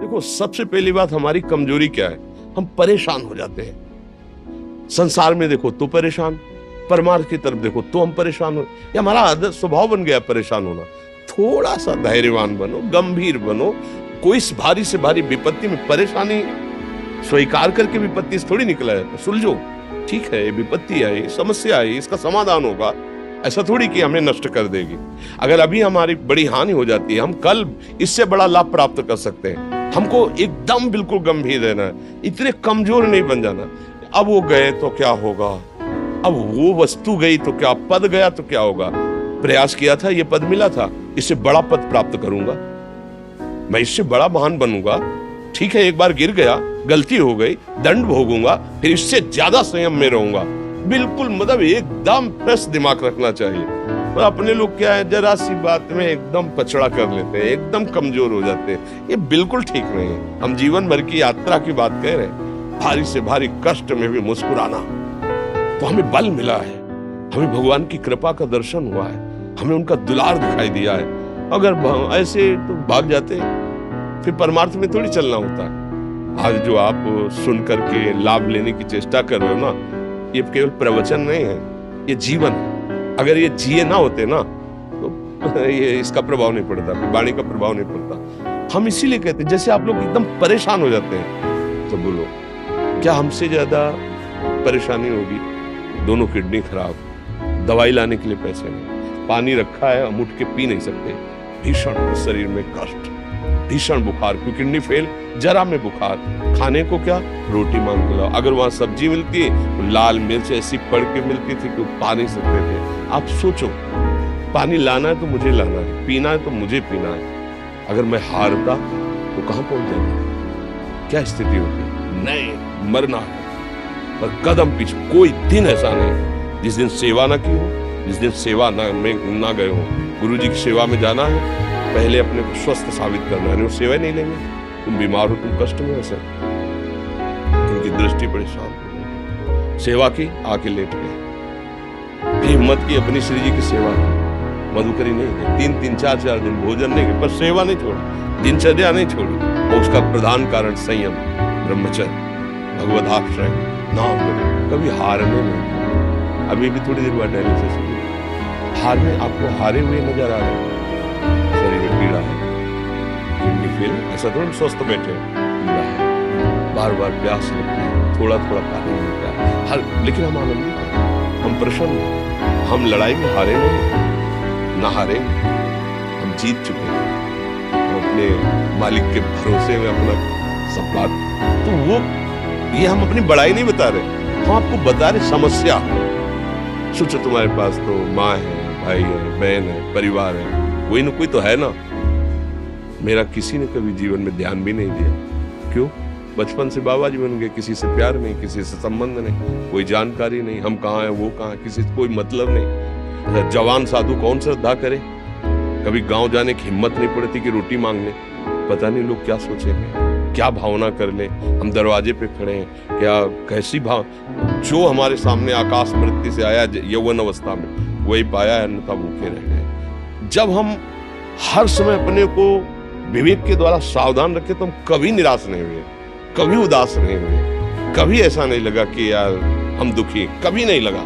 देखो, सबसे पहली बात हमारी कमजोरी क्या है, हम परेशान हो जाते हैं। संसार में देखो तो परेशान, परमार्थ की तरफ देखो तो हम परेशान हो, ये हमारा आदत स्वभाव बन गया परेशान होना। थोड़ा सा धैर्यवान बनो, गंभीर बनो। कोई भारी से भारी विपत्ति में परेशानी स्वीकार करके विपत्ति से थोड़ी निकला है, सुलझो। ठीक है, विपत्ति आई, समस्या आई, इसका समाधान होगा। ऐसा थोड़ी कि हमें नष्ट कर देगी। अगर अभी हमारी बड़ी हानि हो जाती है, हम कल इससे बड़ा लाभ प्राप्त कर सकते हैं। हमको एकदम बिल्कुल गंभीर रहना है, इतने कमजोर नहीं बन जाना। अब वो गए तो क्या होगा, अब वो वस्तु गई तो क्या, पद गया तो क्या होगा। प्रयास किया था, ये पद मिला था, इससे बड़ा पद प्राप्त करूंगा, मैं इससे बड़ा महान बनूंगा। ठीक है, एक बार गिर गया, गलती हो गई, दंड भोगूंगा, फिर इससे ज्यादा संयम में रहूंगा। बिल्कुल मतलब एकदम फ्रेश दिमाग रखना चाहिए। और अपने लोग क्या है, जरा सी बात में एकदम पछड़ा कर लेते हैं, एकदम कमजोर हो जाते हैं। ये बिल्कुल ठीक नहीं है। हम जीवन भर की यात्रा की बात कह रहे हैं, भारी से भारी कष्ट में भी मुस्कुराना, तो हमें बल मिला है, हमें भगवान की कृपा का दर्शन हुआ है, हमें उनका दुलार दिखाई दिया है। अगर ऐसे तो भाग जाते हैं, फिर परमार्थ में थोड़ी चलना होता है। आज जो आप सुन करके लाभ लेने की चेष्टा कर रहे हो ना, ये केवल प्रवचन नहीं है, ये जीवन है। अगर ये जिए ना होते ना तो ये इसका प्रभाव नहीं पड़ता, वाणी का प्रभाव नहीं पड़ता। हम इसीलिए कहते हैं, जैसे आप लोग एकदम परेशान हो जाते हैं, तो बोलो क्या हमसे ज्यादा परेशानी होगी? दोनों किडनी खराब, दवाई लाने के लिए पैसे नहीं, पानी रखा है हम उठ के पी नहीं सकते, भीषण शरीर में कष्ट, भीषण बुखार, क्योंकि किडनी फेल, जरा में बुखार, खाने को क्या, रोटी मांग के लाओ। अगर वहां सब्जी मिलती है तो लाल मिर्च ऐसी पड़ के मिलती थी कि पा नहीं सकते थे। आप सोचो, पानी लाना है तो मुझे लाना है, पीना है तो मुझे पीना है। अगर मैं हारता तो कहां पहुंच जाता, क्या स्थिति होती? नहीं, मरना है, पर कदम पीछे। कोई दिन ऐसा नहीं जिस दिन सेवा ना की हो, जिस दिन सेवा ना गए हो। गुरु जी की सेवा में जाना है, पहले अपने को स्वस्थ साबित करना है। वो सेवा नहीं लेंगे, तुम बीमार हो, तुम कष्ट में हो, सर उनकी दृष्टि बड़ी शांत हो। सेवा की, आके लेट गए, हिम्मत की, अपनी श्री जी की सेवा की, मधुकरी नहीं गई, 3-4 दिन भोजन नहीं गए, पर सेवा नहीं छोड़ी, दिनचर्या नहीं छोड़ी। और उसका प्रधान कारण संयम, ब्रह्मचर्य, भगवदाश्रय, नाम लो, कभी हारने नहीं। अभी भी थोड़ी देर बाद डायलिसिस हुई, हारने, आपको हारे हुए नजर आ रहे हैं, शरीर में पीड़ा है, किडनी फेल, ऐसा थोड़ा स्वस्थ बैठे, पीड़ा है, बार बार प्यास लगती है, थोड़ा थोड़ा पानी मिलता है, हर, लेकिन हम आनंदित हैं, हम प्रसन्न हैं, हम लड़ाई में हारे नहीं, ना हारे, हम जीत चुके हैं, हम अपने मालिक के भरोसे में अपना सब बात। तो वो, ये हम अपनी बड़ाई नहीं बता रहे, हम आपको बता रहे समस्या। सोचो तुम्हारे पास तो माँ है, भाई है, बहन है, परिवार है, कोई ना कोई तो है ना। मेरा किसी ने कभी जीवन में ध्यान भी नहीं दिया, क्यों? बचपन से बाबा जी बन गए, किसी से प्यार नहीं, किसी से संबंध नहीं, कोई जानकारी नहीं, हम कहाँ हैं, वो कहाँ, किसी से कोई मतलब नहीं। जवान साधु कौन श्रद्धा करे? कभी गांव जाने की हिम्मत नहीं पड़ती कि रोटी मांग ले, पता नहीं लोग क्या सोचेंगे, क्या भावना कर ले। हम दरवाजे पे खड़े हैं, क्या कैसी भाव, जो हमारे सामने आकाश मृत्यु से आया यौवन अवस्था में, वही पाया, अन्यथा भूखे रह गए। जब हम हर समय अपने को विवेक के द्वारा सावधान रखे, तो हम कभी निराश नहीं हुए, कभी उदास नहीं हुए, कभी ऐसा नहीं लगा कि यार हम दुखी, कभी नहीं लगा।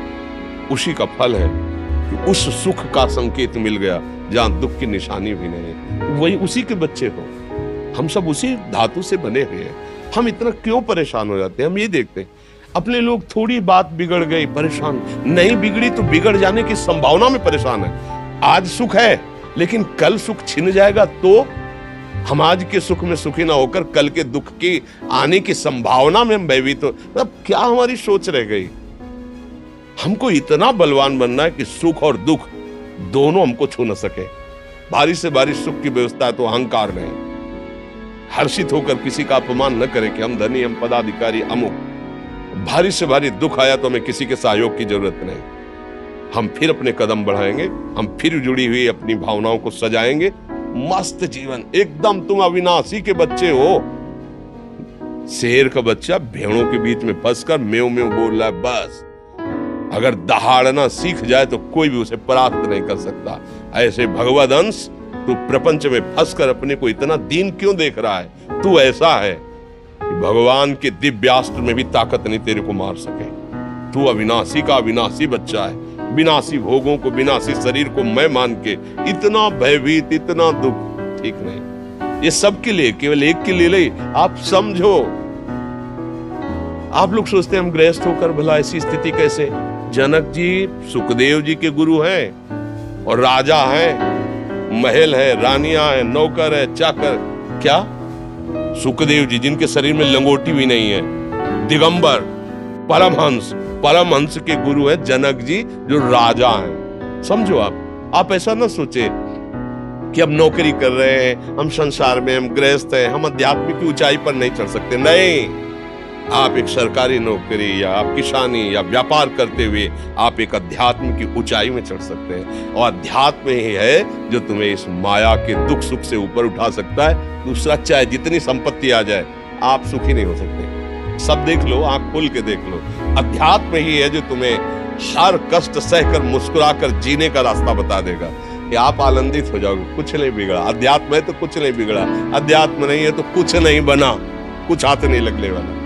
उसी का फल है कि उस सुख का संकेत मिल गया जहां दुख की निशानी भी नहीं। वही उसी के बच्चे हो, हम सब उसी धातु से बने हुए हैं। हम इतना क्यों परेशान हो जाते हैं? हम ये देखते हैं, अपने लोग थोड़ी बात बिगड़ गई परेशान, नहीं बिगड़ी तो बिगड़ जाने की संभावना में परेशान है। आज सुख है, लेकिन कल सुख छिन जाएगा तो हम आज के सुख में सुखी ना होकर कल के दुख की आने की संभावना में हम भयभीत हो। मतलब क्या हमारी सोच रह गई? हमको इतना बलवान बनना है कि सुख और दुख दोनों हमको छू न सके। भारी से भारी सुख की व्यवस्था है तो अहंकार नहीं, हर्षित होकर किसी का अपमान न करे कि हम धनी, हम पदाधिकारी, अमुक। भारी से भारी दुख आया तो हमें किसी के सहयोग की जरूरत नहीं, हम फिर अपने कदम बढ़ाएंगे, हम फिर जुड़ी हुई अपनी भावनाओं को सजाएंगे। मस्त जीवन एकदम। तुम अविनाशी के बच्चे हो। शेर का बच्चा भेड़ों के बीच में फंसकर म्यों म्यों बोल रहा है, बस अगर दहाड़ना सीख जाए तो कोई भी उसे परास्त नहीं कर सकता। ऐसे भगवद अंश तू प्रपंच में फंसकर अपने को इतना दीन क्यों देख रहा है? तू ऐसा है कि भगवान के दिव्यास्त्र में भी ताकत नहीं तेरे को मार सके। तू अविनाशी का अविनाशी बच्चा है। विनाशी भोगों को, विनाशी शरीर को मैं मान के इतना भयभीत, इतना दुख ठीक नहीं। ये सबके लिए, केवल एक के लिए नहीं। आप समझो, आप लोग सोचते हैं हम गृहस्थ होकर भला ऐसी स्थिति कैसे? जनक जी सुखदेव जी के गुरु हैं और राजा हैं, महल है, रानियां हैं, नौकर है, चाकर। क्या सुखदेव जी जिनके शरीर में लंगोटी भी नहीं है, दिगंबर, परमहंस, परमहंस के गुरु है जनक जी जो राजा हैं। समझो आप ऐसा ना सोचे कि हम नौकरी कर रहे हैं, हम संसार में, हम गृहस्थ हैं, हम अध्यात्म की ऊंचाई पर नहीं चढ़ सकते। नहीं, आप एक सरकारी नौकरी या आप किसानी या व्यापार करते हुए आप एक अध्यात्म की ऊंचाई में चढ़ सकते हैं। और अध्यात्म ही है जो तुम्हें इस माया के दुख सुख से ऊपर उठा सकता है। दूसरा, चाहे जितनी संपत्ति आ जाए, आप सुखी नहीं हो सकते। सब देख लो, आंख खोल के देख लो, अध्यात्म ही है जो तुम्हें हर कष्ट सहकर मुस्कुराकर जीने का रास्ता बता देगा कि आप आनंदित हो जाओगे। कुछ नहीं बिगड़ा। अध्यात्म है तो कुछ नहीं बिगड़ा, अध्यात्म नहीं है तो कुछ नहीं बना, कुछ हाथ नहीं लगने वाला।